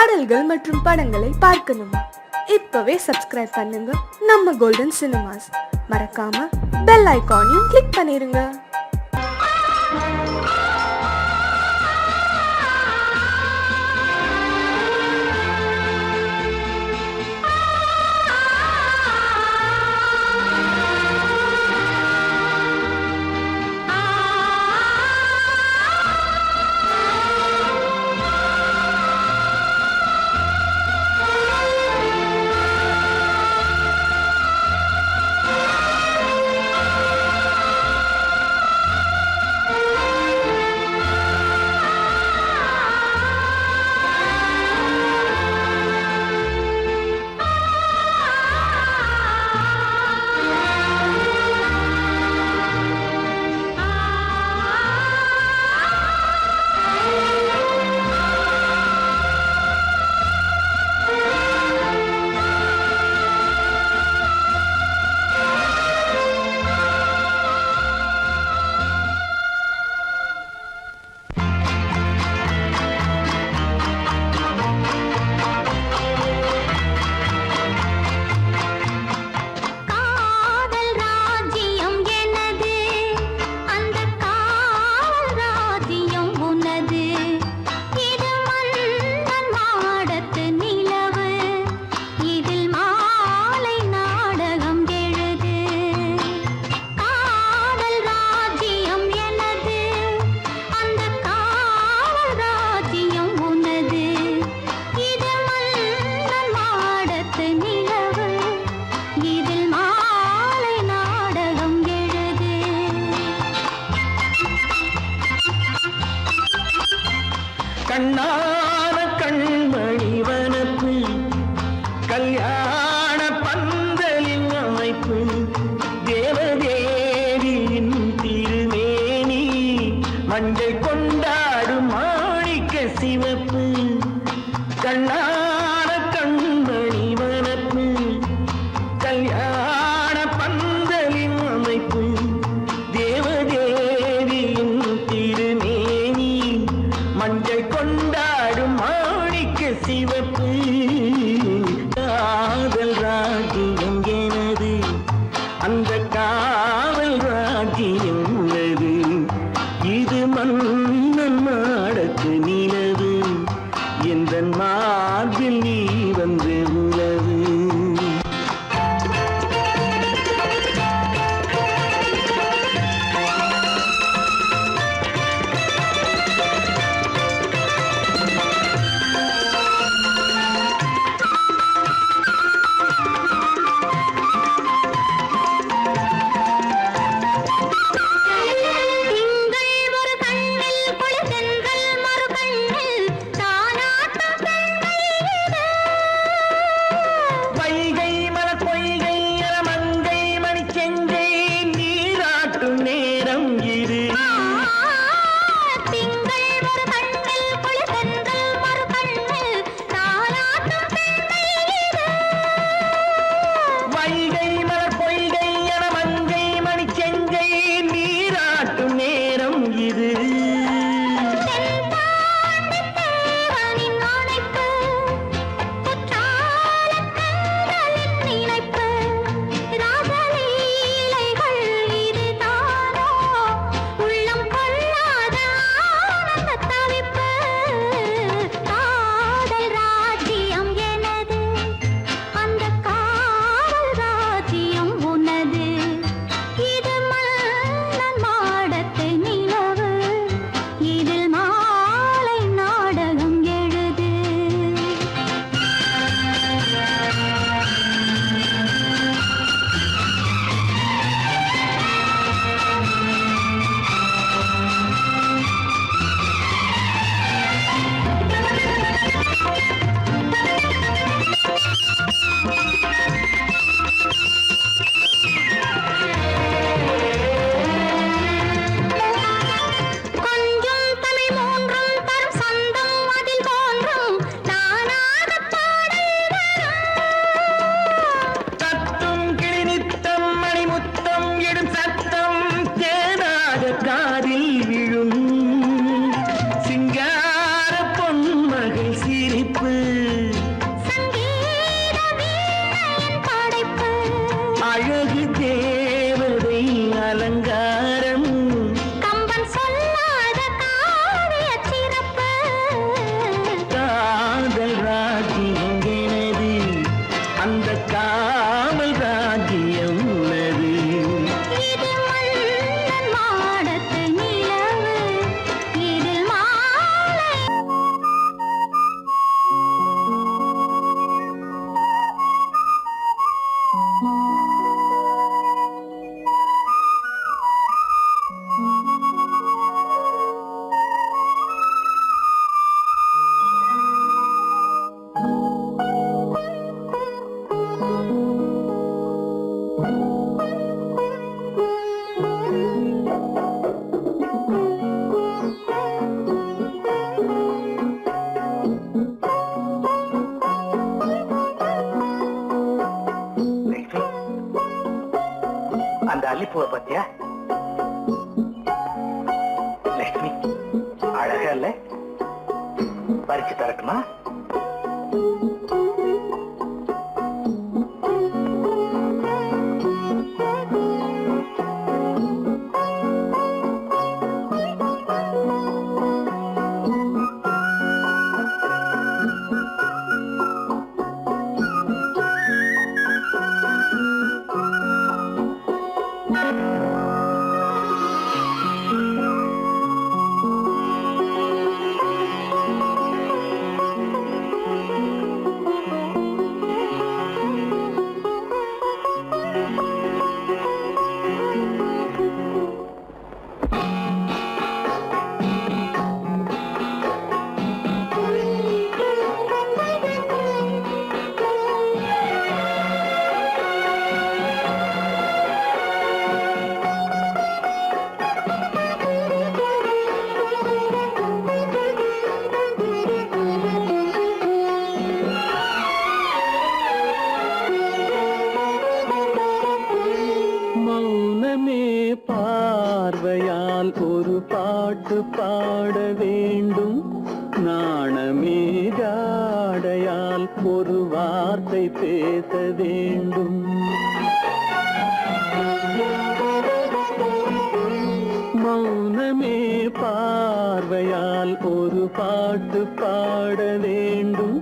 பாடல்கள் மற்றும் படங்களை பார்க்கணுமா? இப்பவே சப்ஸ்கிரைப் பண்ணுங்க நம்ம கோல்டன் சினிமாஸ். மறக்காம பெல் ஐகானையும் கிளிக் பண்ணிருங்க. கண்ணான கண்மணி வனப்பு கல்யாண பந்தலின் அமைப்பு தேவதேவியின் திருமேனி மஞ்சள் கொண்டாடும் மாணிக்க சிவப்பு. கண்ணான கண்மணி வனப்பு கல்யாண பந்தலின் அமைப்பு தேவதேவியின் திருமேனி மஞ்சள் கொண்டாடும் மாணிக்க சிவப்பு. காதல் ராஜ்யம் எனது, அந்த காவல் ராஜ்யம் உள்ளது. இது மன்னன் மாடத்து நிலவு, எந்த மார்பில் நீ வந்து உலவு. அல்லிப்பூவை பத்தியா லட்சுமி? அழகா இல்ல? பறிச்சு தரட்டுமா? பார்வையால் ஒரு பாட்டு பாட வேண்டும், நாணமே ஜாடையால் ஒரு வார்த்தை பேச வேண்டும். மௌனமே பார்வையால் ஒரு பாட்டு பாட வேண்டும்,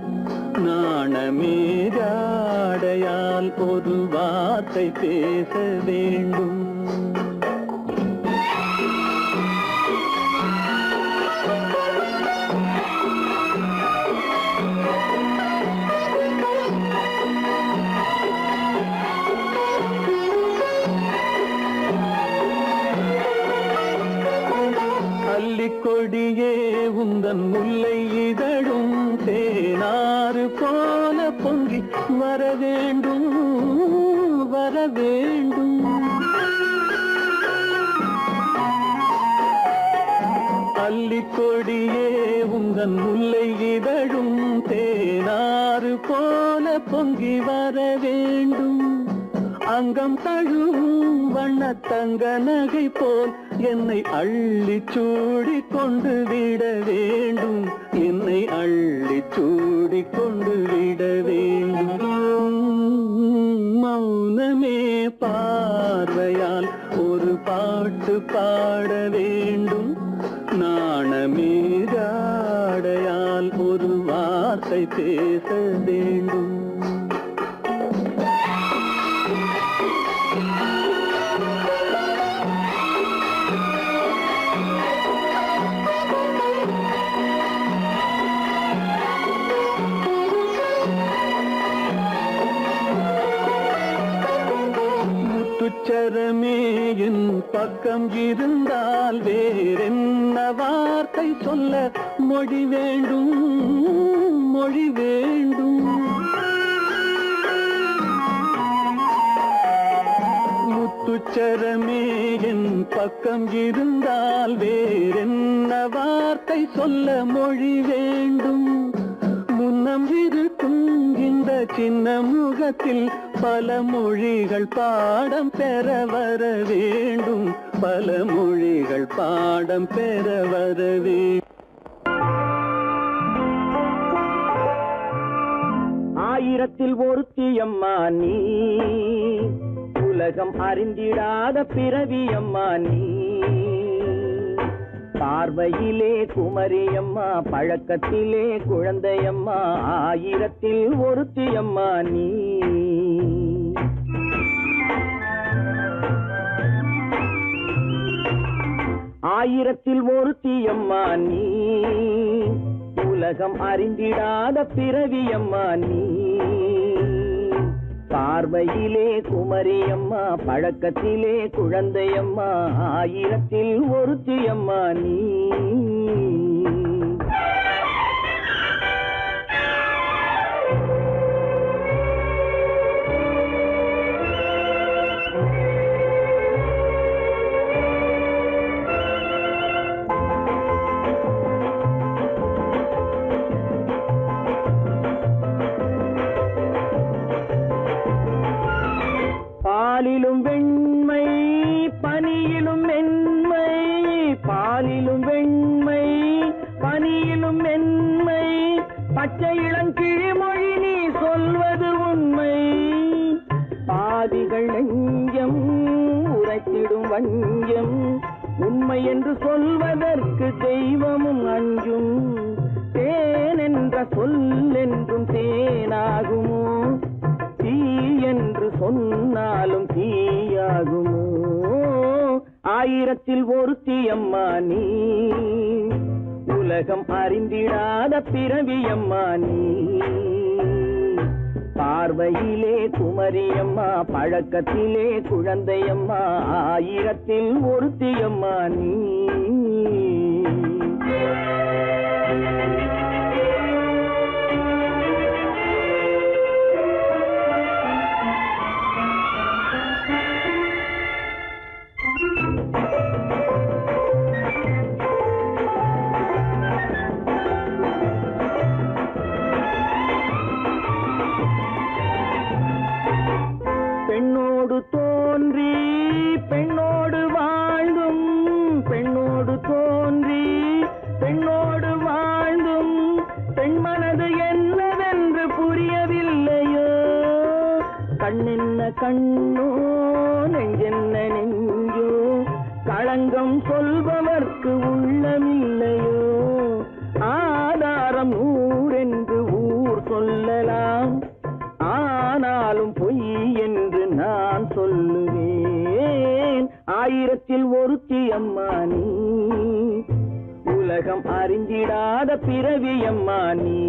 நாணமே ஜாடையால் ஒரு வார்த்தை பேச வேண்டும். கொடியே உந்தன் முல்லை இதழும் தேனாறு போல பொங்கி வர வேண்டும், வர வேண்டும். அல்லிக்கொடியே உந்தன் முல்லை இதழும் தேனாறு போல பொங்கி வர வேண்டும். அங்கம் தழுவும் வண்ணத்தங்க நகை போல் என்னை அள்ளி சூடி கொண்டு விட வேண்டும், என்னை அள்ளி சூடி கொண்டு விட வேண்டும். மௌனமே பார்வையால் ஒரு பாட்டு பாட வேண்டும், நாணமே ஜாடையால் ஒரு வார்த்தை பேச வேண்டும். முத்துச்சரமே என் பக்கம் இருந்தால் வேறென்ன வார்த்தை சொல்ல மொழி வேண்டும், மொழி வேண்டும். முத்துச்சரமே என் பக்கம் இருந்தால் வேறென்ன வார்த்தை சொல்ல மொழி வேண்டும். முன்னம் இருக்கும் இந்த சின்ன முகத்தில் பல மொழிகள் பாடம் பெற வர வேண்டும், பல மொழிகள் பாடம் பெற வர வேண்டும். ஆயிரத்தில் ஒருத்தியம்மா நீ, உலகம் அறிந்திடாத பிறவியம்மா நீ. பார்வையிலே குமரியம்மா, பழக்கத்திலே குழந்தையம்மா, ஆயிரத்தில் ஒருத்தியம்மா நீ. ஆயிரத்தில் ஒருத்தியம்மா நீ, உலகம் அறிந்திடாத பிறவியம்மா நீ. பார்வையிலே குமரியம்மா, பழக்கத்திலே குழந்தையம்மா, ஆயிரத்தில் ஒருத்தியம்மா நீ. பாலிலும் வெண்மை பச்சை இளங்கிழிமொழி நீ சொல்வது உண்மை பாதிகள் நெஞ்சம் உரைத்திடும் வஞ்சம் உண்மை என்று சொல்வதற்கு தெய்வமும் அஞ்சும் தேன் என்ற சொல் என்றும் தேனாகுமோ தீ என்று சொன்னாலும் தீயாகுமோ ஆயிரத்தில் ஒருத்தி அம்மா நீ உலகம் அறிந்திடாத பிறவியம்மா நீ பார்வையிலே குமரியம்மா பழக்கத்திலே குழந்தையம்மா ஆயிரத்தில் ஒருத்தியம்மா நீ பெண்ணோடு தோன்றி பெண்ணோடு வாழ்ந்தும் பெண்ணோடு தோன்றி பெண்ணோடு வாழ்ந்தும் பெண் மனது என்னவென்று புரியவில்லையோ கண்ணென்ன கண்ணோ நெஞ்சென்ன நெஞ்சோ களங்கம் சொல்பவர்க்கு உள்ளமில்லையோ ஆதாரம் நூறென்று ஊர் சொல்லலாம் ஆனாலும் பொய் என்று நான் சொல்லுவேன் ஆயிரத்தில் ஒருத்தி அம்மா நீ உலகம் அறிந்திடாத பிறவி அம்மா நீ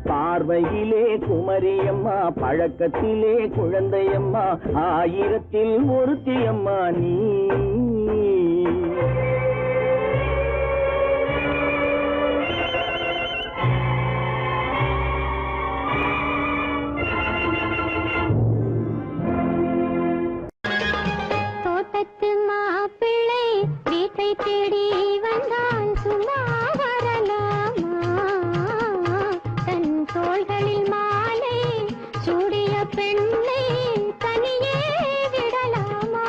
பார்வையிலே குமரியம்மா பழக்கத்திலே குழந்தையம்மா ஆயிரத்தில் ஒருத்தி அம்மா நீ தேடி வந்தான் சும்மா வரலாமா தன் தோள்களில் மாலை சூடிய பெண்ணை தனியே விடலாமா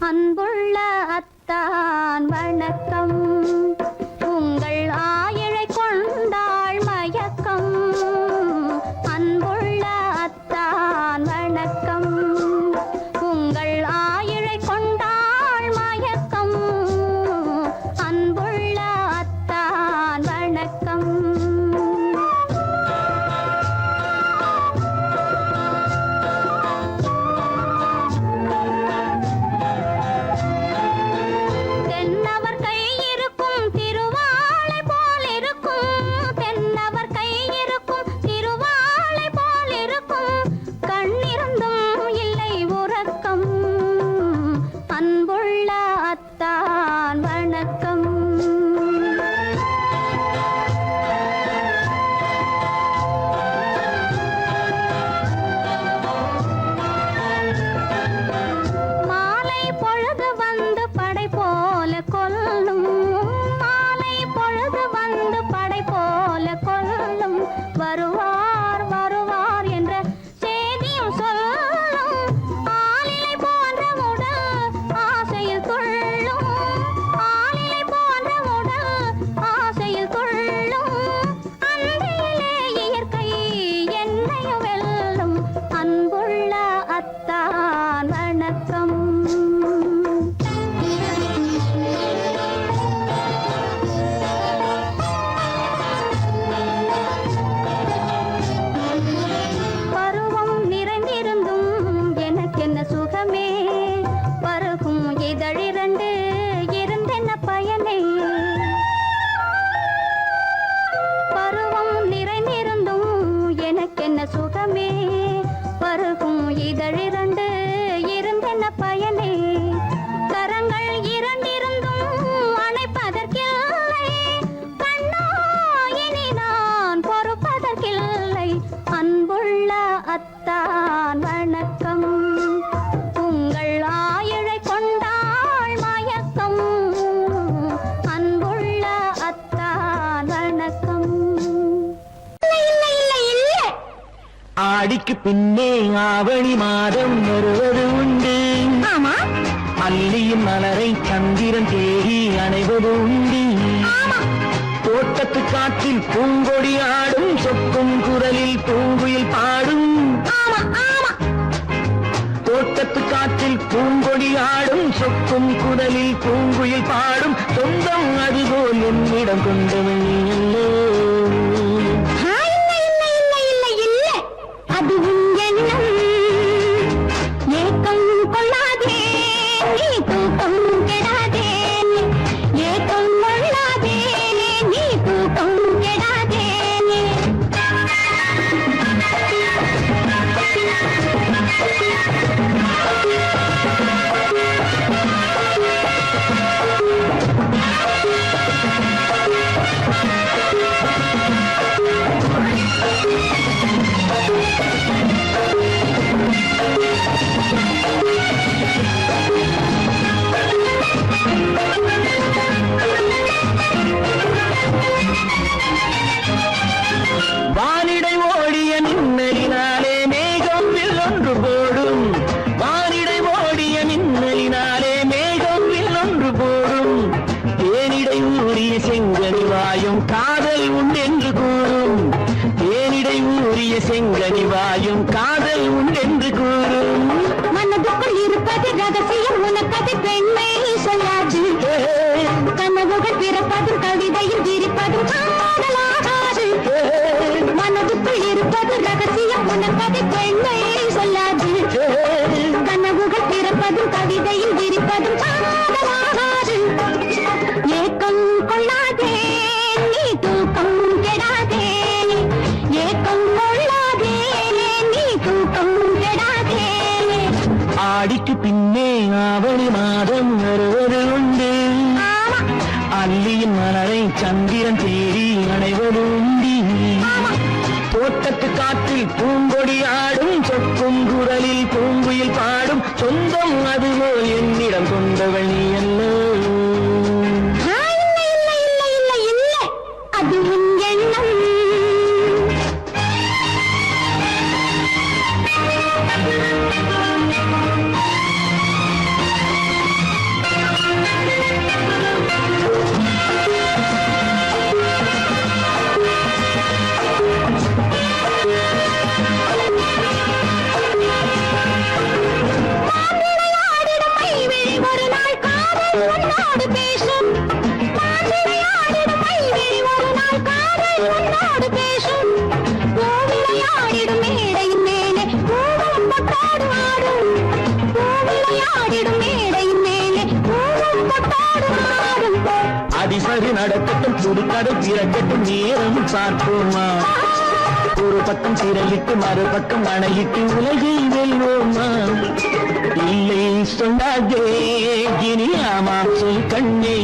அன்புள்ள அத்தான் வணக்கம், உங்கள் ஆயிழை கொண்டாள் மயக்கம். அன்புள்ள அத்தான் வணக்கம், உங்கள் ஆயிழை கொண்டாள் மயக்கம். அன்புள்ள அத்தான் வணக்கம். தென்னவர் கை இருக்கும் திருவாளை போல் இருக்கும், தென்னவர் கை இருக்கும் திருவாளை போல் இருக்கும். கண்ணிருந்தும் இல்லை உறக்கம், அன்புள்ள அத்தான் வணக்கம். மாலை பொழுது வந்து படை போல கொல்லும், மாலை பொழுது வந்து படை போல கொல்லும். வருவார் வருவார் என்ற செய்தியும் சொல்லும், ஆளிலை போன்ற உடல் ஆசையில் துள்ளும், ஆளிலை போன்ற உடல் ஆசையில் துள்ளும். அன்றிலே இயற்கை என்னையும் வெல்லும், அன்புள்ள அத்தான் வணக்கம். பருவம் நிறைந்திருந்தும் எனக்கென்ன சுகமே, பருகும் இதழிரண்டு இருந்தென்ன பயனே. பருவம் நிறைந்திருந்தும் எனக்கென்ன சுகமே, பருகும் இதழிரண்டு இருந்தென்ன பயனே. கரங்கள் இரண்டிருந்தும் அணைப்பதற்கில்லை, கண்ணா இனி நான் பொறுப்பதற்கில்லை. அன்புள்ள அத்தான் வணக்கம், உங்கள் ஆயிழை கொண்டாள் மயக்கம். அன்புள்ள அத்தான் வணக்கம். இல்லை இல்லை இல்லை, ஆடிக்கு பின்னே ஆவணி மாதம் வருவது உண்டு. ஆமா அல்லியின் மலரை சந்திரன் தேடி அணைவது உண்டு. ஆமா தோட்டத்து காற்றில் பூங்கொடி ஆடும், சொக்கும் குரலில் பூங்குயில் பாடும். ஆமா ஆமா. தோட்டத்து காற்றில் பூங்கொடி ஆடும், சொக்கும் குரலில் பூங்குயில் பாடும். சொந்தம் அதுபோல் என்னிடம் கொண்டவள் நீ அல்லோ. இல்லை இல்லை இல்லை இல்லை இல்லை, அது உன் எண்ணம். ஏக்கம் கொள்ளாதே நீ, தூக்கம் கெடாதே. ஏக்கம் கொள்ளாதே நீ, தூக்கம் கெடாதே. வானிடை ஓடிய மின்னலினாலே மேகம் ஒன்று போடும். வானிடை ஓடிய மின்னலினாலே மேகம் ஒன்று போடும். தேனிடை ஊறிய செங்கனி வாயும் காதல் உண்டென்று கூறும். தேனிடை ஊறிய செங்கனி வாயும் காதல் உண்டென்று கூறும். மனதுக்குள் இருப்பது ரகசியம், உனக்கது பெண்மை சொல்லாது. கனவுகள் பிறப்பதும் கவிதையில் விரிப்பதும் காதலாகாது. மனதுக்குள் இருப்பது ரகசியம், உனக்கது பெண்மை சொல்லாது. கனவுகள் பிறப்பதும் கவிதையில் விரிப்பதும் காதலாகாது. ஏக்கம் கொள்ளாதே நீ, தூக்கம் கெடாதே. ஏக்கம் கொள்ளாதே நீ, தூக்கம் கெடாதே. ஆடிக்கு பின்னே ஆவணி மாதம் வருவது உண்டு. அல்லியின் மலரை சந்திரன் தேடி அணைவது உண்டி. தோட்டத்து காற்றில் பூங்கொடி ஆடும், சொக்கும் குரலில் பூங்குயில் பாடும். சொந்தம் அதுபோல் என்னிடம் கொண்டவள் நீ அல்லோ. இல்லை இல்லை இல்லை இல்லை இல்லை, அது உன் எண்ணம். மேடை மேலே பூவும் கொட்டாடும் ஆடும் அதிசரி நடக்கட்டும் புதுக்கடை பிறக்கட்டும் நேரம் பார்ப்போமா ஒரு பக்கம் திரையிட்டு மறுபக்கம் அணையிட்டு உலகை வெல்வோமா இல்லை சொல்லாதே இனி ஆமாம் சொல் கண்ணே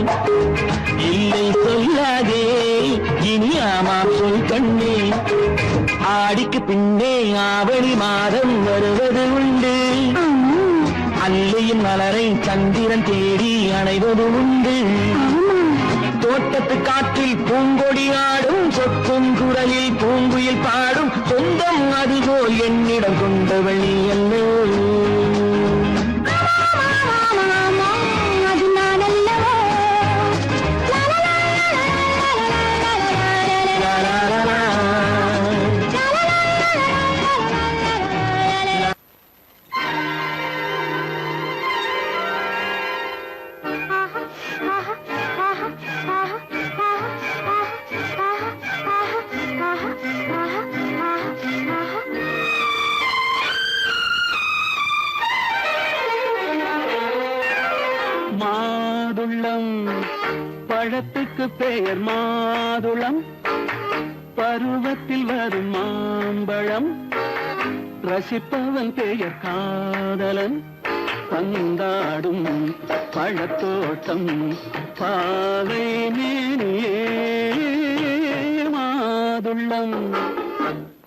இல்லை சொல்லாதே இனி ஆமாம் சொல் கண்ணே ஆடிக்கு பின்னே ஆவணி மாதம் வருவது உண்டு அல்லையும் மலரை சந்திரன் தேடி அணைவது உண்டு தோட்டத்து காற்றில் பூங்கொடி ஆடும் சொக்கும் குரலில் பூங்குயில் பாடும் சொந்தம் அதுபோல் என்னிடம் கொண்டவள் நீ அல்ல அது நான் அல்லவோ மாதுளம் பழத்துக்கு பெயர் மாதுளம் பருவத்தில் வரும் மாம்பழம் ரசிப்பவன் பெயர் காதலன் பந்தாடும் பழத்தோட்டம் பாவை மேனியே மாதுளம்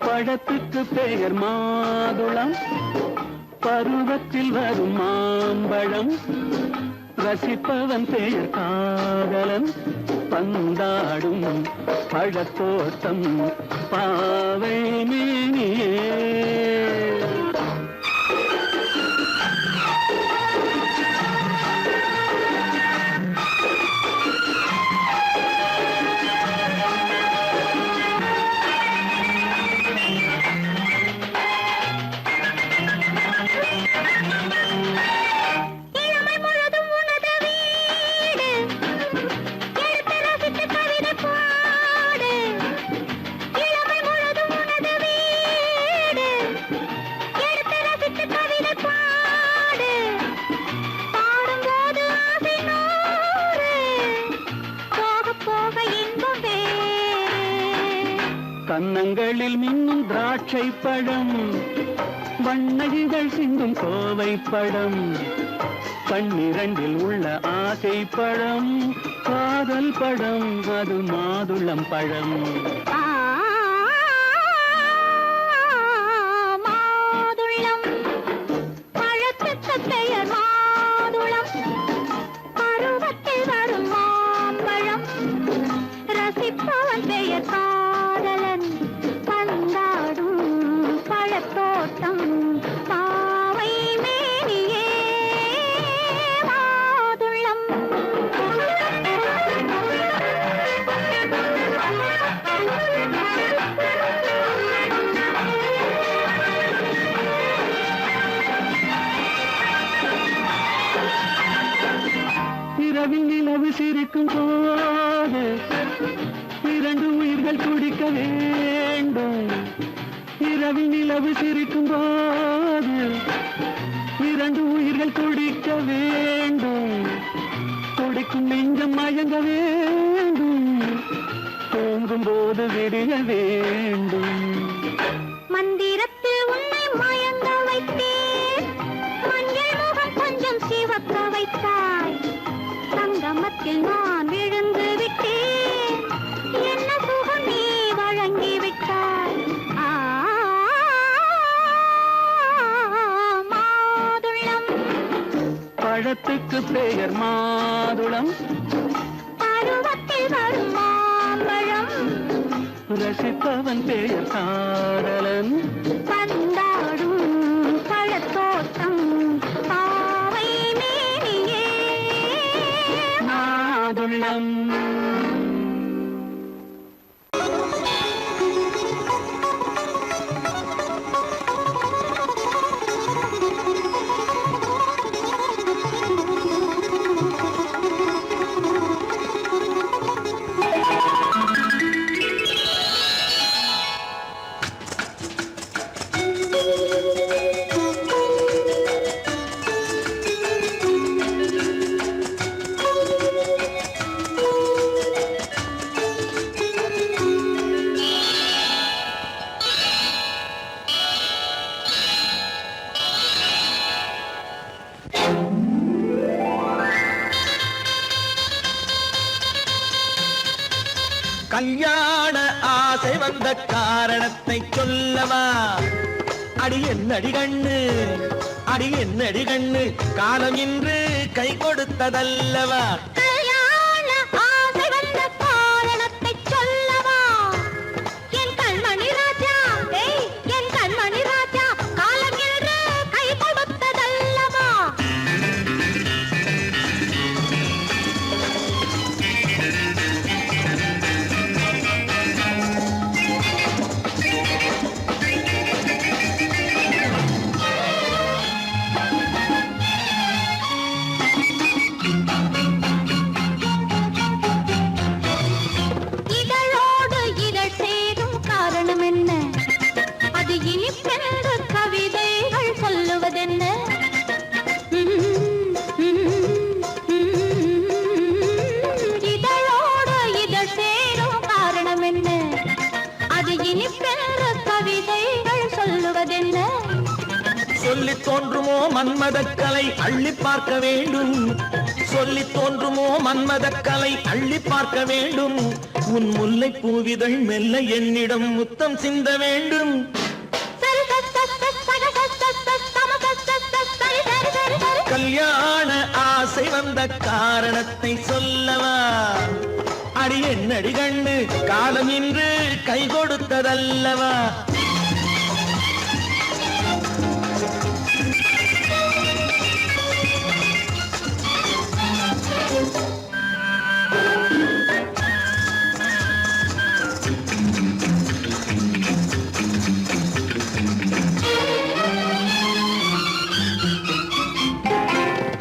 பழத்துக்கு பெயர் மாதுளம் பருவத்தில் வரும் மாம்பழம் ரசிப்பவன் பெயர் காதலன் பந்தாடும் பழத்தோட்டம் பாவை மேனியே கன்னங்களில் மின்னும் திராட்சை பழம் வண்ணகிகள் சிந்தும் கோவை பழம் கண்ணிரண்டில் உள்ள ஆசை பழம் காதல் பழம் அது மாதுளம் பழம் மாதுளம் பழத்துக்கு பெயர் மாதுளம் பருவத்தில் வரும் மாம்பழம் ரசிப்பவன் பெயர் காதலன் பந்தாடும் பழத்தோட்டம் பாவை மேனியே மாதுளம் இரவில் நிலவு சிரிக்கும் போது இரண்டு உயிர்கள் துடிக்க வேண்டும் இரவில் நிலவு சிரிக்கும் போது இரண்டு உயிர்கள் துடிக்க வேண்டும் துடிக்கும் நெஞ்சம் மயங்க வேண்டும் தூங்கும் போது விடிய வேண்டும் மந்திரத்தில் உன்னை மயங்க வைத்தேன் மஞ்சள் முகம் கொஞ்சம் சிவக்க வைத்தாய் சங்கமத்தில் நான் விழுந்து விட்டேன் என்ன சுகம் நீ வழங்கி விட்டாய் மாதுளம் பழத்துக்கு பெயர் மாதுளம் பருவத்தில் வரும் மாம்பழம் ரசிப்பவன் பெயர் காதலன் பந்தாடும் பழத்தோட்டம் பாவை மேனியே மாதுளம் கல்யாண ஆசை வந்த காரணத்தை சொல்லவா? அடி என்னடி கண்ணு, அடி என்னடி கண்ணு, காலம் இன்று கை கொடுத்ததல்லவா? கல்யாண ஆசை வந்த காரணத்தை சொல்லவா? என் கண்மணி ராஜா, என் கண்மணி ராஜா, காலம் என்று கை கொடுத்ததல்லவா? இதழோடு இதழ் சேரும் காரணம் என்ன? அது இனிப்பென்று கவிதைகள் சொல்லுவதென்ன? இதழோடு இதழ் சேரும் காரணம் என்ன? அது இனிப்பென்று கவிதைகள் சொல்லுவதென்ன? சொல்லி தோன்றுமோ மன்மதக்கலை அள்ளி பார்க்க வேண்டும், சொல்லி தோன்றுமோ மன்மதக்கலை அள்ளி பார்க்க வேண்டும். உன் முல்லை பூவிதழ் மெல்ல என்னிடம் முத்தம் சிந்த வேண்டும். கல்யாண ஆசை வந்த காரணத்தை சொல்லவா? அடி என்னடி கண்ணு, காலம் இன்று கை கொடுத்ததல்லவா?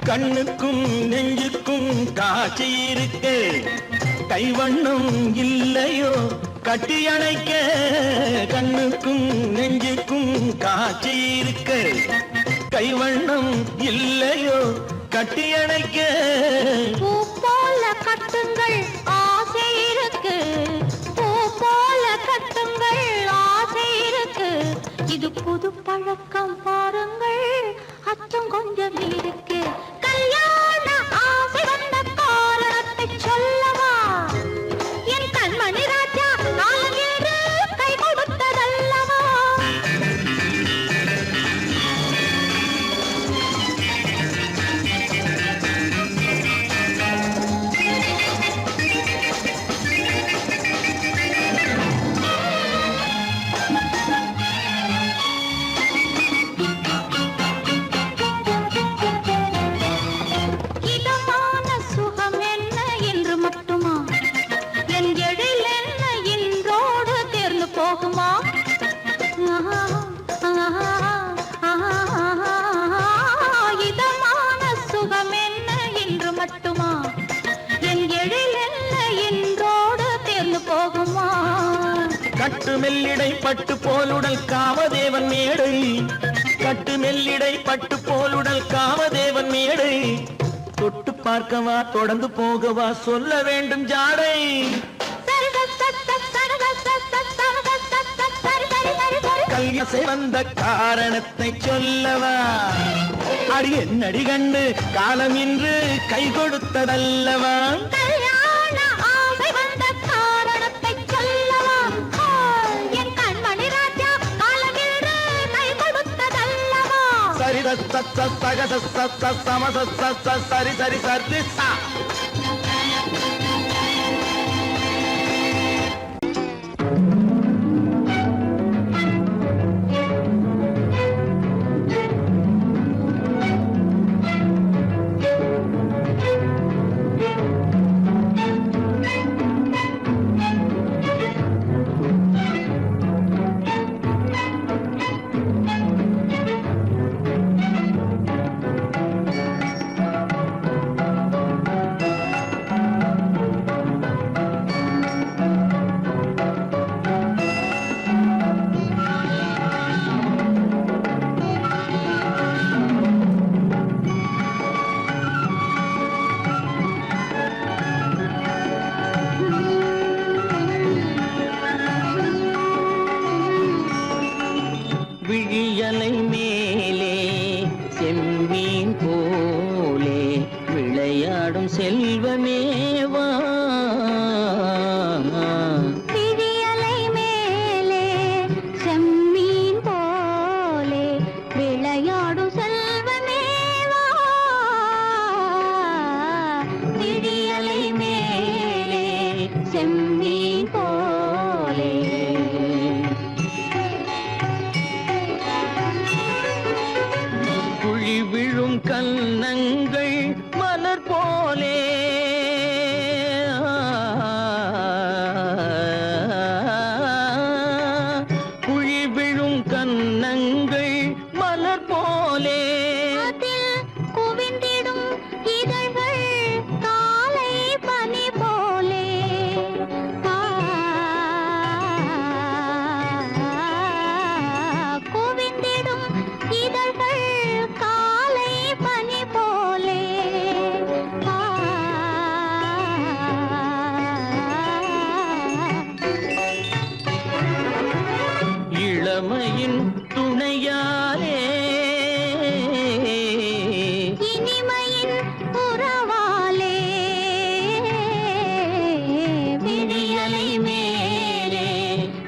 கண்ணுக்கும் நெஞ்சுக்கும் காட்சி இருக்கு, கைவண்ணம் இல்லையோ கட்டி அணைக்க? கண்ணுக்கும் நெஞ்சுக்கும் காட்சி இருக்கு, கைவண்ணம் இல்லையோ கட்டி அணைக்க? பூ போல கட்டுங்கள் ஆசை இருக்கு, பூ போல கட்டுங்கள் ஆசை இருக்கு. இது புது பழக்கம் பாருங்கள், அச்சம் கொஞ்சம் இருக்கு. கல்யாண ஆசை வந்த காரணத்தை சொல்லவா? என் கண்மணி ராஜா, காலம் என்று கை கொடுத்ததல்லவா? இதமான சுகம் என்ன என்று மட்டுமா? என் எழில் என்ன இன்றோடு தேர்ந்து போகுமா? இதமான சுகம் என்ன என்று மட்டுமா? என் எழில் என்ன இன்றோடு தேர்ந்து போகுமா? கட்டு மெல்லிடை பட்டு போலுடல் காமதேவன் மேடை, கட்டு மெல்லிடை பட்டு போலுடல் காமதேவன் மேடை. தொட்டு பார்க்கவா தொடர்ந்து போகவா சொல்ல வேண்டும் ஜாடை? கல்யாண வந்த காரணத்தை சொல்லவா? அடி என்னடி கண்டு, காலம் இன்று கை கொடுத்ததல்லவா? கல்யாண ஆசை வந்த காரணத்தை சொல்லவா? என் கண்மணி ராஜா, காலம் என்று கை கொடுத்ததல்லவா? சரி சக சம சரி சரி சரி சா. விழியலை மேலே செம்மீன் போலே விளையாடும் செல்வமேவா போலே குழி விழும் கன்னங்கள் மலர் போலே அதில் குவிந்திடும் இதழ்கள் காலை பனி போலே குவிந்திடும் இதழ்கள் காலை பனி போலே இளமையின் துணையாலே இனிமையின் உறவாலே விடியலை மேலே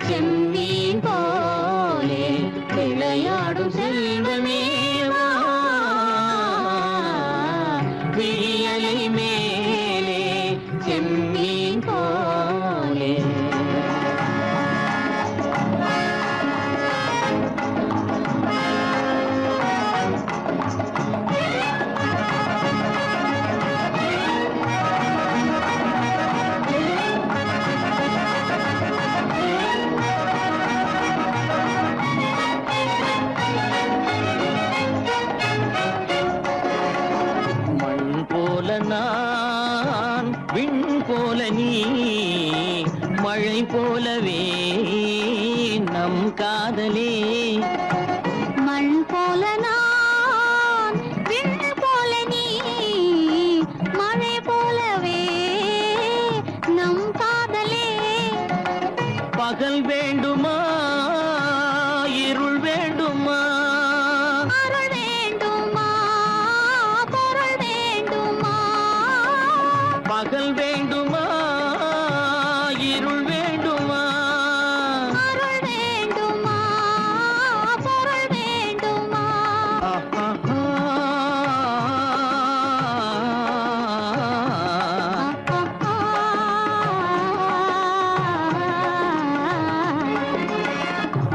செம்மீன் போலே விளையாடும் செல்வமேவா விடியலை மேலே செம்மீன் போலே மண் போல நான் விண் போல நீ மழை போலவே நம் காதலே மண் போல நான் விண் போல நீ மழை போலவே நம் காதலே பகல் வேண்டுமா இருள் வேண்டுமா அருள் வேண்டுமா பொருள் வேண்டுமா பகல் வேண்டுமா இருள் வேண்டுமா அருள் வேண்டுமா பொருள் வேண்டுமா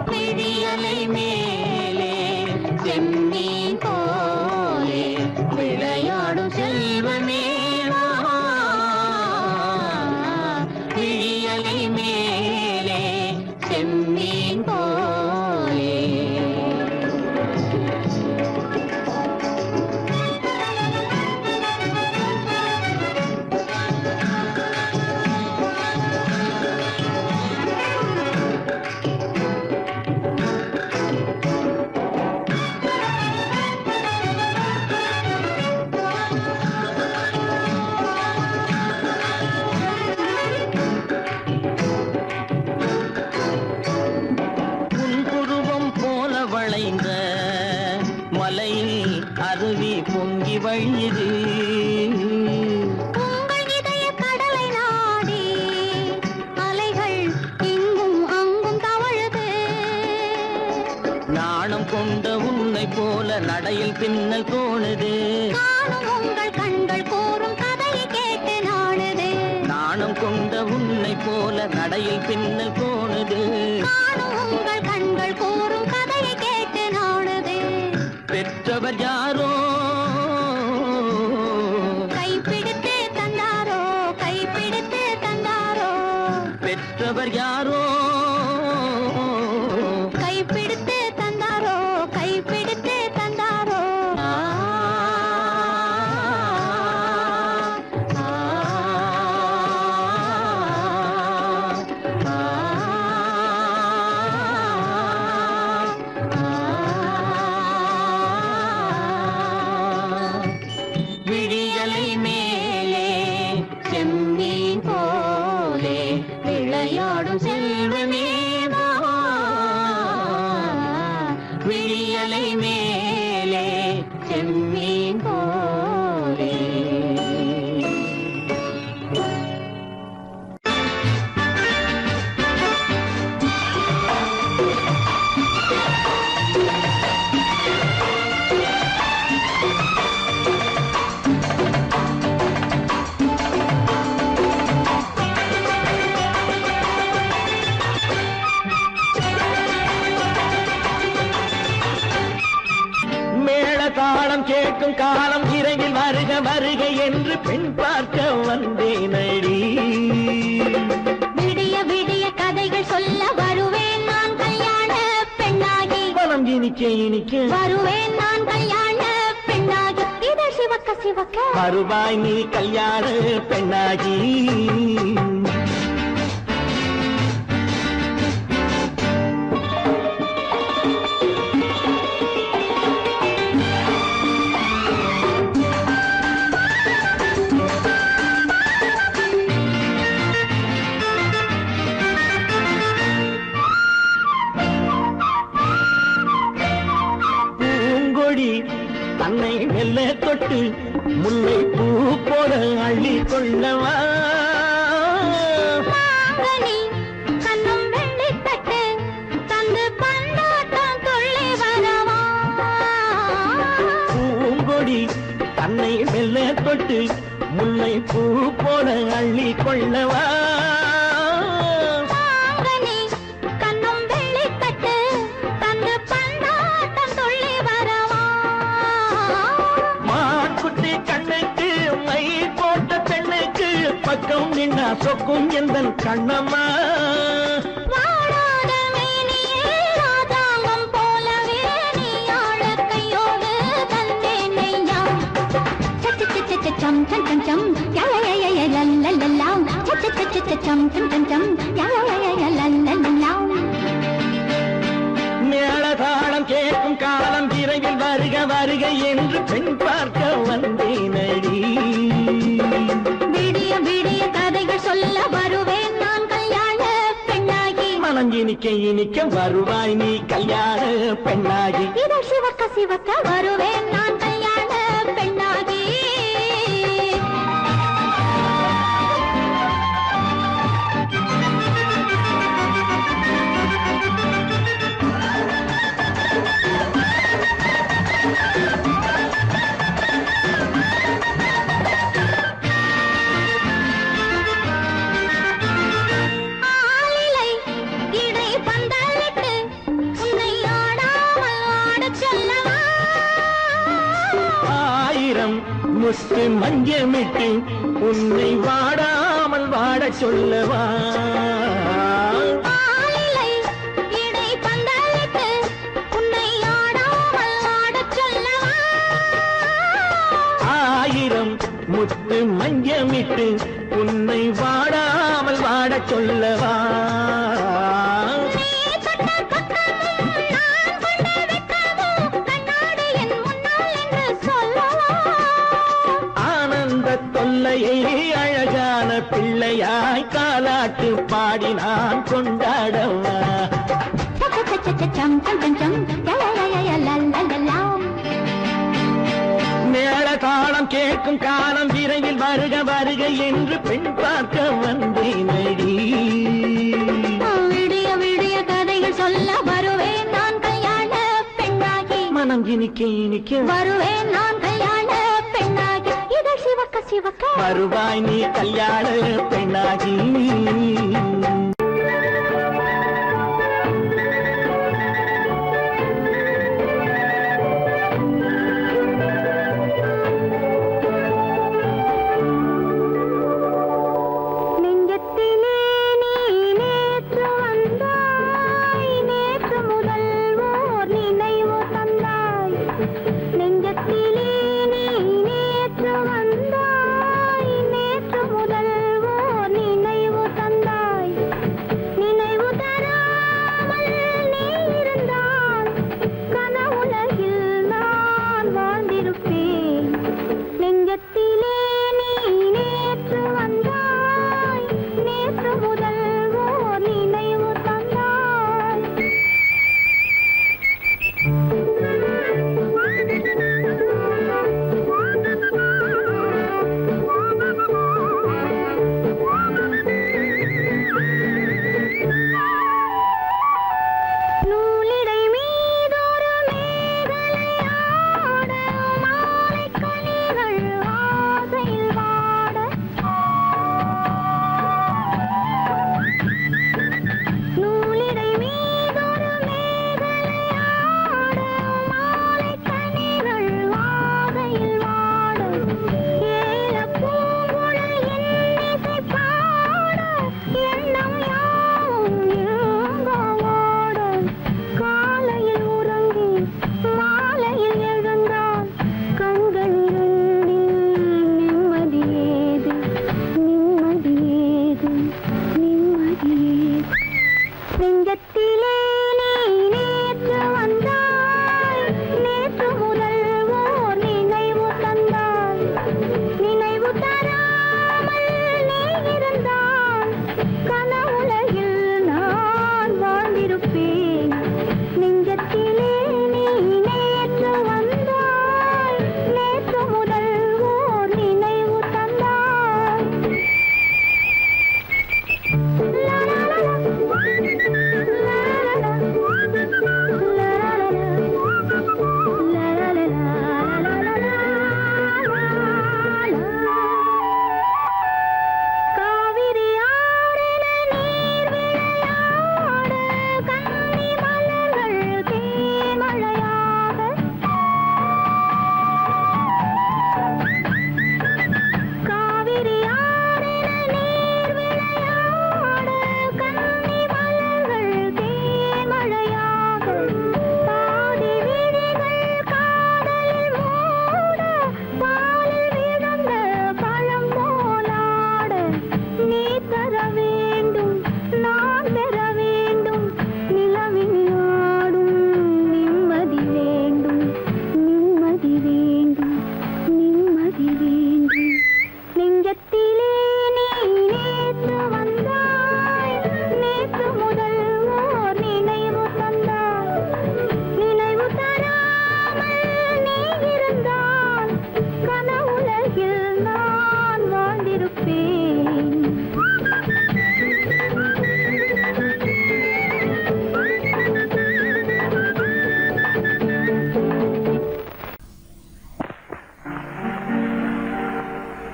விடியலை மேலே செம்மீன் போலே விளையாடும் செல்வமேவா விடியலை மேலே செம்மீன் போலே உன் புருவம் போல வளைந்த மலையில் அருவி பொங்கி வழியுது உங்கள் இதய கடலை நாடி அலைகள் இங்கும் அங்கும் தவழுது நாணம் கொண்ட உன்னை போல நடையில் பின்னல் தோணுது காணும் உங்கள் கண்கள் கூறும் கதையை கேட்டு நாடுது நாணம் கொண்ட உன்னை போல நடையில் பின்னல் தோணுது காணும் உங்கள் கண்கள் கூறும் கதையை கேட்டு நாடுது பெற்றவர் யாரோ கைப்பிடித்து தந்தாரோ கைப்பிடித்து தந்தாரோ பெற்றவர் யாரோ கைப்பிடித்து தந்தாரோ கைப்பிடித்து தந்தாரோ விடியலை மேலே செம்மீன் போலே விளையாடும் செல்வமேவா விடியலை மேலே செம்மீன் போலே என்று பெண் பார்க்க வந்தேனடி. விடிய விடிய கதைகள் சொல்ல வருவேன் நான் கல்யாண பெண்ணாகி. மனம் இனிக்க இனிக்க வருவேன் நான் கல்யாண பெண்ணாகி. இதழ் சிவக்க சிவக்க வருவாய் நீ கல்யாண பெண்ணாகி. தன்னை மெல்ல தொட்டு முல்லை பூ போல அள்ளி கொள்ளவா. கண்ணும் வெள்ளி தட்டு தந்து பந்தாட்டம் துள்ளி வரவா. பூங்கொடி தன்னை மெல்ல தொட்டு முல்லை பூ போல அள்ளி கொள்ளவா. பக்கம் நின்னா சொக்கும் எந்தன் கண்ணம்மா. வாடாத மேனியே ராதாங்கம் போலவே நீ ஆழக்கையோடு தந்தேன் நெய்யா. சச்ச சச்ச சம் சம் சம் சம் யய லல்லல்லா. சச்ச சச்ச சம் சம் சம் சம் யய லல்லல்லா. மேளதாளம் கேட்கும் காலம் விரைவில் வருக வருக என்று பெண் பார்க்க வந்தேனடி. விடிய விடிய கதைகள் சொல்ல வருவேன் நான் கல்யாண பெண்ணாகி. மனம் இனிக்க இனிக்க வருவாய் நீ கல்யாண பெண்ணாகி. இதழ் சிவக்க சிவக்க வருவேன் நான் கல்யாண பெண்ணாகி. முத்து மஞ்சமிட்டு உன்னை வாடாமல் வாட சொல்லவா. ஆயிரம் முத்து மஞ்சமிட்டு உன்னை வாடாமல் வாட சொல்லவா. தொல்லையை அழகான பிள்ளையாய் காலாட்டு பாடி நான் கொண்டாடவா. மேள தாளம் கேட்கும் காலம் விரைவில் வருக வருக என்று பெண் பார்க்க வந்தேனடி. விடிய விடிய கதைகள் சொல்ல வருவேன் நான் கல்யாண பெண்ணாகி. மனம் இனிக்க இனிக்க வருவேன் நான் கல்யாண பெண்ணாகி. இதழ் சிவக்க சிவக்க வருவாய் நீ கல்யாண பெண்ணாகி.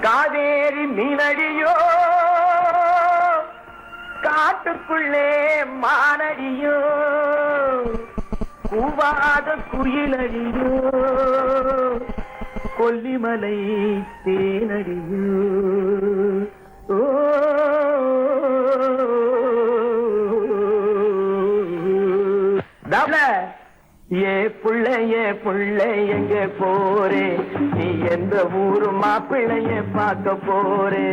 காவேரி மீனடியோ காட்டுக்குள்ளே மானடியோ கூவாத குயிலடியோ கொல்லிமலை தேனடியோ ஓ ஏ புள்ள எங்க போரே நீ எந்த ஊரு மாப்பிள்ளைய பார்க்க போரே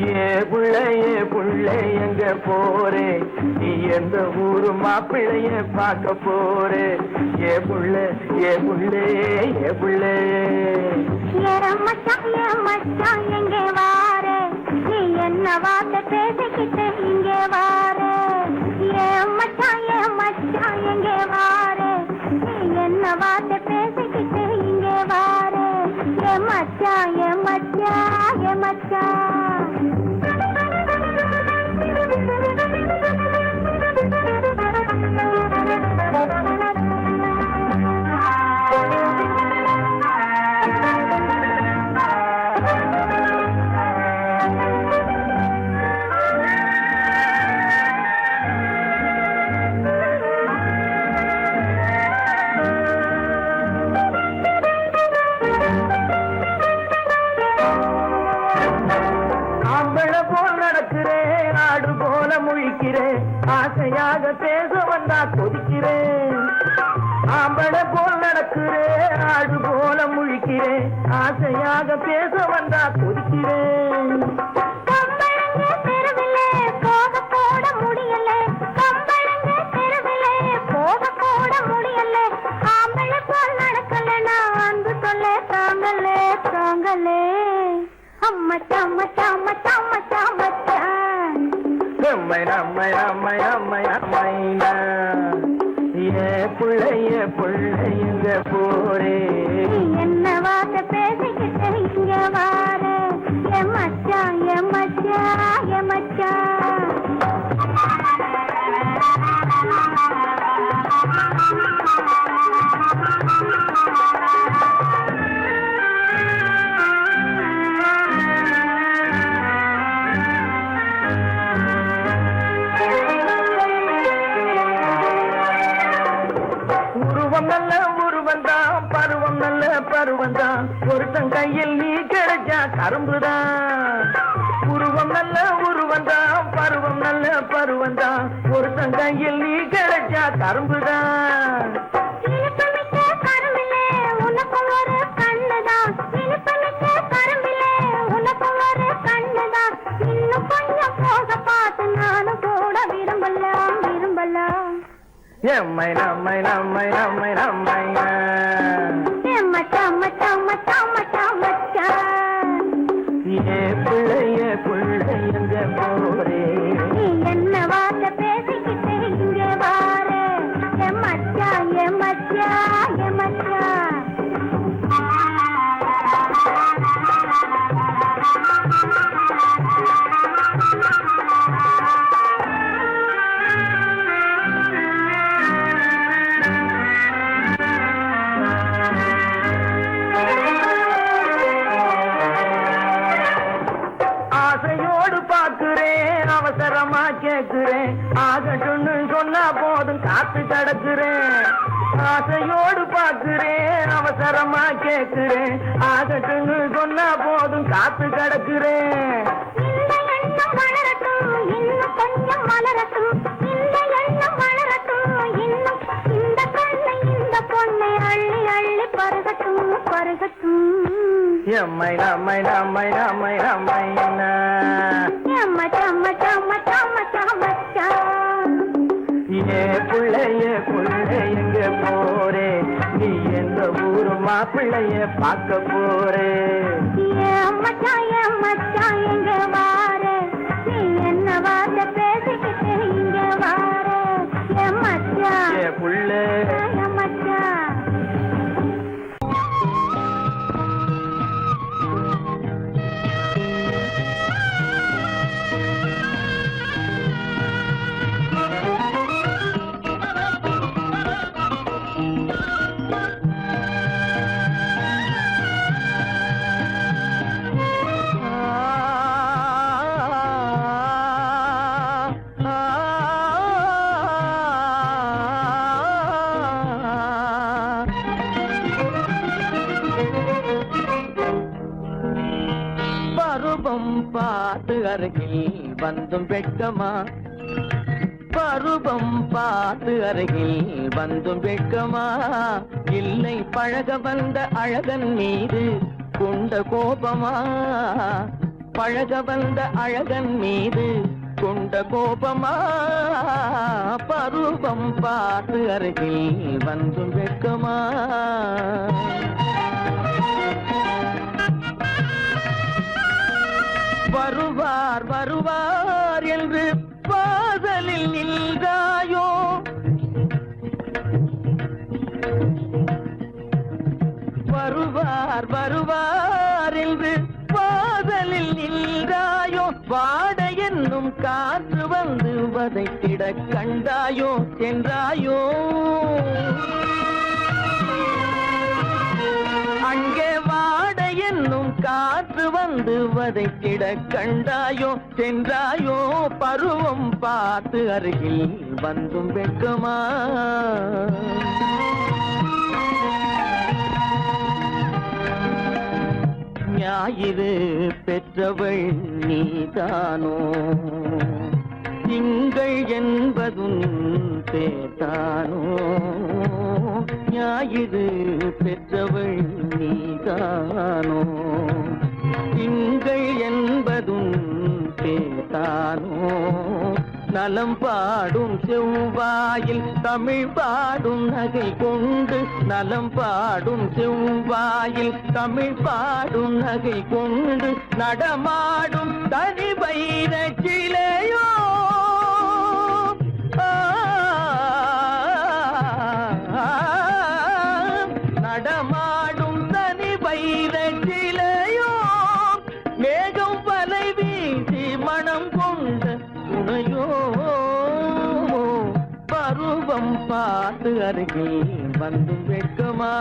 ஏ புள்ள எங்க போரே நீ எந்த ஊரு மாப்பிள்ளைய பார்க்க போரே ஏ புள்ள மச்சான் எங்கே வாரே நீ என்ன வார்த்தை பேசிக்கிட்டு இங்கே வாரே மச்சான் எங்கே வாரே நீ என்ன வார்த்தை பேசிக்கிட்டு இங்கே வாரே மச்சான் ஆசையாக பேச வந்தா கொதிக்கிறேன் ஆம்பளை போல் நடக்கிறேன் ஆடு போல முழிக்கிறேன் ஆசையாக பேச வந்தா கொதிக்கிறேன் புள்ளைங்க போரே என்ன வார்த்தை பேசிக்கிட்டு இங்க வாரே மச்சான் பருவந்தான் ஒருத்தன் கையில் நீ கிடைச்சா கரும்புதான் உருவம் நல்ல உருவந்தான் பருவம் நல்ல பருவந்தான் ஒருத்தன் கையில் நீ கிடைச்சா கரும்புதான் எம்மை நம்மை நம்மை நம்மை நம்மை புள்ளைங்க போரே என்ன வார்த்தை பேசிக்கிட்டு இங்க வாரே மச்சான் அவசரமா கேட்கிறேன் ஆகட்டும்னு சொன்னா போதும் காத்து கிடக்குறேன் ஆசையோடு பார்க்கிறேன் அவசரமா கேட்கிறேன் ஆகட்டும்னு சொன்னா போதும் காத்து கிடக்குறேன் எம்மை நம்மை நம்மை நம்மை நம்மை ஏ புள்ளைங்க போரே நீ எந்த ஊரு மாப்பிள்ளைய பார்க்க போரே மச்சான் எங்க வாரே நீ என்ன வார்த்தை பேசிக்கிட்டு இங்க வாரே மச்சான் புள்ள பருவம் பார்த்து அருகில் வந்தும் வெட்கமா பருவம் பார்த்து அருகில் வந்தும் வெட்கமா இல்லை பழக வந்த அழகன் மீது கொண்ட கோபமா பழக வந்த அழகன் மீது கொண்ட கோபமா பருவம் பார்த்து அருகில் வந்தும் வெட்கமா வருவார் வருவார் என்று வாசலில் நின்றாயோ வருவார் வருவார் என்று வாசலில் நின்றாயோ வாட என்னும் காற்று வந்து வதைத்திட கண்டாயோ சென்றாயோ அங்கே வாட என்னும் காற்று வந்து வதைத்திட கண்டாயோ சென்றாயோ பருவம் பார்த்து அருகில் வந்தும் வெட்கமா ஞாயிறு பெற்றவள் நீதானோ திங்கள் என்பதும் பேத்தானோ ஞாயிறு பெற்றவள் நீதானோ திங்கள் என்பதும் பேத்தானோ நலம் பாடும் செவ்வாயில் தமிழ் பாடும் நகை கொண்டு நலம் பாடும் செவ்வாயில் தமிழ் பாடும் நகை கொண்டு நடமாடும் தனி வைர சிலையோ நடமாடும் தனி வைர சிலையோ மேகம் வலை வீசி மனம் கொண்ட துணையோ பருவம் பார்த்து அருகில் வந்து வெட்கமா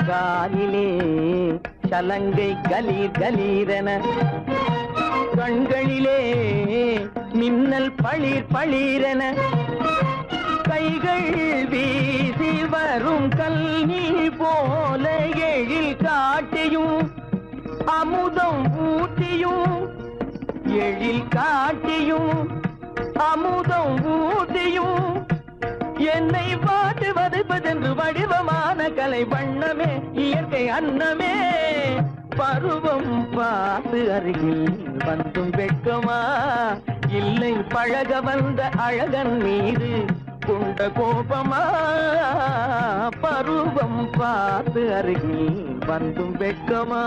காலிலே சலங்கை கலீர் கலீரென கண்களிலே மின்னல் பளிர் பளிரென கைகள் வீசி வரும் கல்வி போல எழில் காட்டியும் அமுதம் ஊட்டியும் எழில் காட்டியும் அமுதம் ஊட்டியும் என்னை பாட்டு வதைப்பதென்று வடிவமான கலை வண்ணமே இயற்கை அன்னமே பருவம் பார்த்து அருகில் வந்தும் வெட்கமா இல்லை பழக வந்த அழகன் மீது கொண்ட கோபமா பருவம் பார்த்து அருகில் வந்தும் வெட்கமா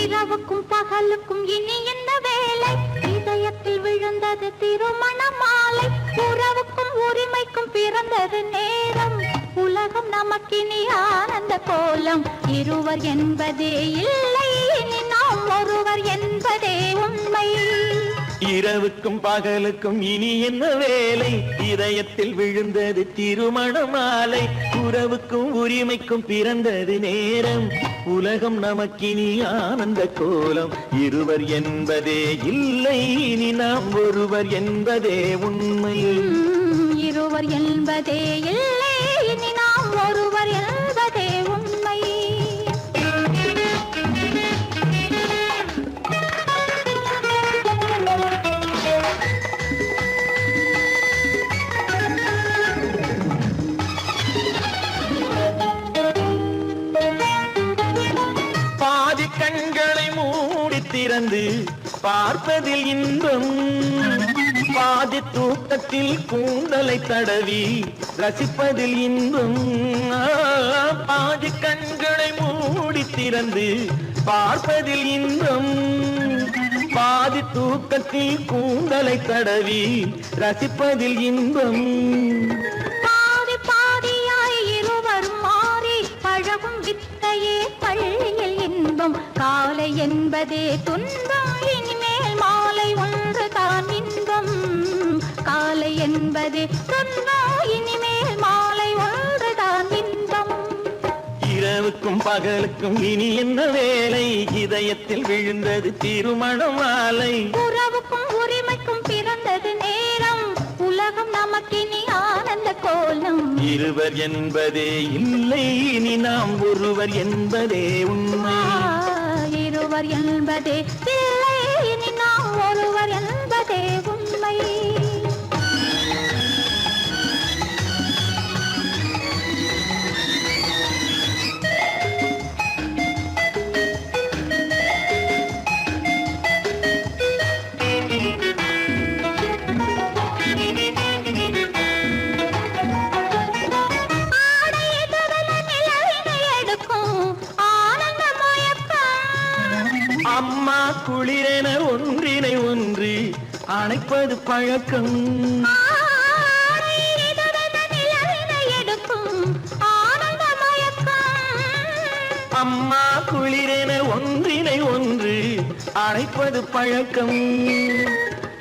இரவுக்கும் பகலுக்கும் இனி என்ன வேலை இதயத்தில் விழுந்தது திருமண மாலை உறவுக்கும் உரிமைக்கும் பிறந்தது நேரம் உலகம் நமக்கினி ஆனந்த கோலம் இருவர் என்பதே இல்லை இனி நாம் ஒருவர் என்பதே உண்மை இரவுக்கும் பகலுக்கும் இனி என்ன வேலை இதயத்தில் விழுந்தது திருமண மாலை உறவுக்கும் உரிமைக்கும் பிறந்தது நேரம் உலகம் நமக்கினி ஆனந்த கோலம் இருவர் என்பதே இல்லை இனி நாம் ஒருவர் என்பதே உண்மை இருவர் என்பதே இல்லை இனி நாம் ஒருவர் என்பதே உண்மை பாதி கண்களை மூடி திறந்து பார்ப்பதில் இன்பம் பாதி தூக்கத்தில் கூந்தலை தடவி ரசிப்பதில் இன்பம் பாதி கண்களை மூடி திறந்து பார்ப்பதில் இன்பம் பாதி தூக்கத்தில் கூந்தலை தடவி ரசிப்பதில் இன்பம் பாதி பாதியாய் இருவர் மாறி பழகும் வித்தையே பள்ளியில் இன்பம் காலை என்பதே துன்பம் இனிமேல் மாலை ஒன்று தான் இன்பம் காலை என்பதே துன்பம் இனிமேல் மாலை ஒன்று தான் இன்பம் இரவுக்கும் பகலுக்கும் இனி என்ன வேலை இதயத்தில் விழுந்தது திருமண மாலை உறவுக்கும் உரிமைக்கும் பிறந்தது நேரம் உலகம் நமக்கினி ஆனந்த கோலம் இருவர் என்பதே இல்லை இனி நாம் ஒருவர் என்பதே உண்மை இருவர் என்பதே இல்லை இனி நாம் ஒருவர் என்பதே உண்மை அம்மா குளிரென ஒன்றினை ஒன்று அணைப்பது பழக்கம் அம்மா குளிரென ஒன்றினை ஒன்று அணைப்பது பழக்கம்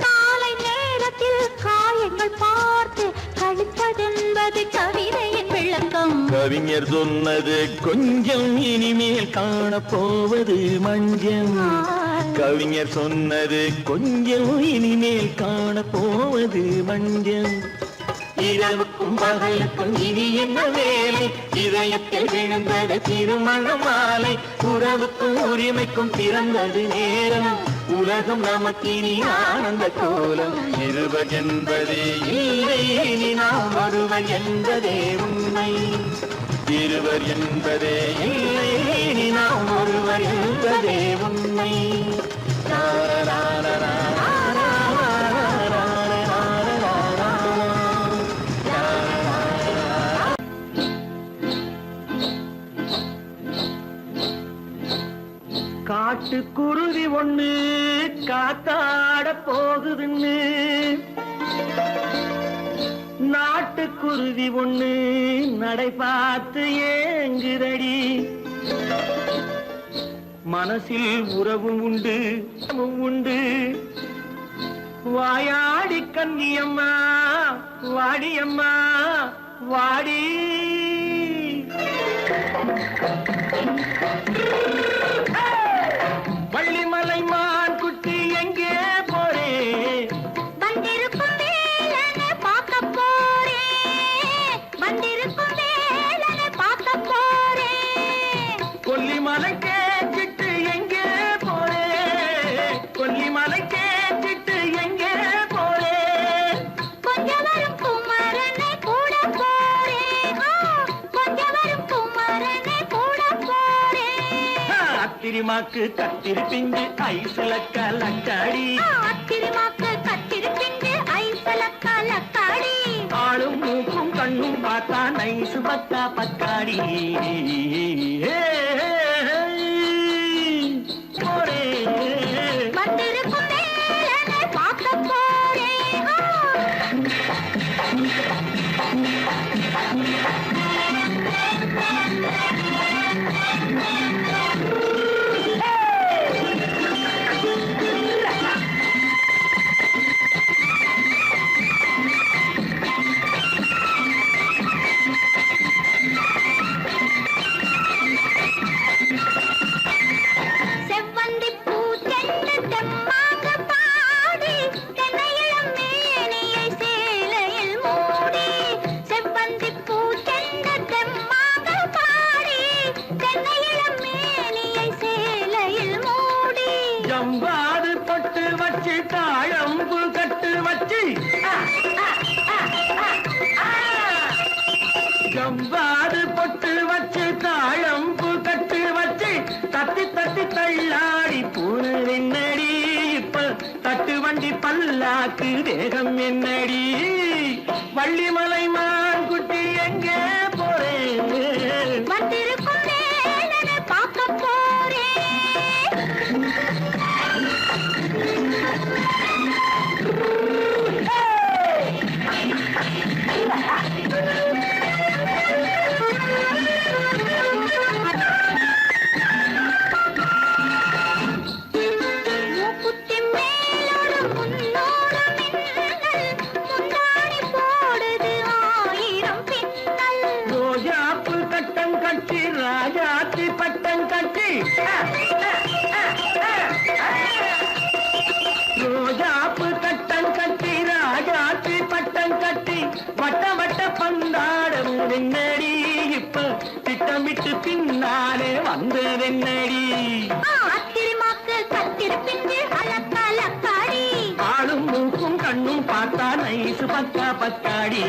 காலை நேரத்தில் காயங்கள் பார்த்து கழிப்பதென்பது கவிதையின் விளக்கம் கவிஞர் சொன்னது கொஞ்சம் இனிமேல் காணப்போவது மஞ்சள் கவிஞர் சொன்னது கொஞ்சம் இனிமேல் காணப்போவது மஞ்சள் இரவுக்கும் பகலுக்கும் இனி என்ன வேலை இதயத்தில் விழுந்தது திருமண மாலை உறவுக்கும் உரிமைக்கும் பிறந்தது நேரம் உலகம் நமக்கினி ஆனந்த கோலம் இருவர் என்பதே இல்லை இனி நாம் ஒருவர் என்பதே உண்மை இருவர் என்பதே இல்லை இனி நாம் ஒருவர் என்பதே உண்மை காட்டுக்குருவி ஒண்ணு காத்தாட போகுதுன்னு நாட்டுக்குருவி ஒண்ணு நடை பார்த்து ஏங்குதடி மனசில் உறவும் உண்டு உண்டு வாயாடி கன்னியம்மா வாடியம்மா வாடி வள்ளிமலை மான் குட்டி எங்கே போறே வந்திருக்கும் வேலனை பார்க்க போறேன் வந்திருக்கும் வேலனை பார்க்க போறேன் கொல்லிமலை கேட்டுட்டு எங்கே போறே கொல்லிமலை கேட்டுட்டு எங்கே போறே கொஞ்சம் வரும் குமரனை கூட போறேன் கொஞ்சம் வரும் குமரனை கூட போறேன் அத்திரிமாக்கு கத்திரி பிஞ்சு ஐசுல கலக்காடி அத்திரிமாக்கு கத்திரி பிஞ்சு ஐசல கலக்காடி ஆளும் மூக்கும் கண்ணும் பார்த்தா நைசு பக்கா பக்காடி போறே வந்திருக்கும் வேலனை பார்க்க போறேன் செவ்வந்தி பூ தென்ன தெம்மாக பாடி தென்னையிளம் மேனியை சேலையில் மூடி செவ்வந்தி பூ தென்ன தெம்மாக பாடி தென்னையிளம் மேனியை சேலையில் மூடி ஜம்பாது பொட்டு வச்சு தாழம்பு கட்டு வச்சு ஜம்பாது பொட்டு வச்சு தாழம்பு கட்டு வச்சு தட்டி தட்டி தள்ளாடி பூனு என்னடி இப்ப தட்டு வண்டி பல்லாக்கு தேகம் என்னடி வள்ளிமலை மான் குட்டி எங்கே போறேன் வந்திருக்கும் வேலனை பார்க்க போறேன் மூக்குத்தி மேலோடு முன்னோடு மின்னல் முந்தாணி போடுது என்னடி அத்திரிமாக்கு கத்திருப்பின்றி அலக்காடி ஆளும் மூக்கும் கண்ணும் பார்த்தா நைசு பக்கா பக்காடி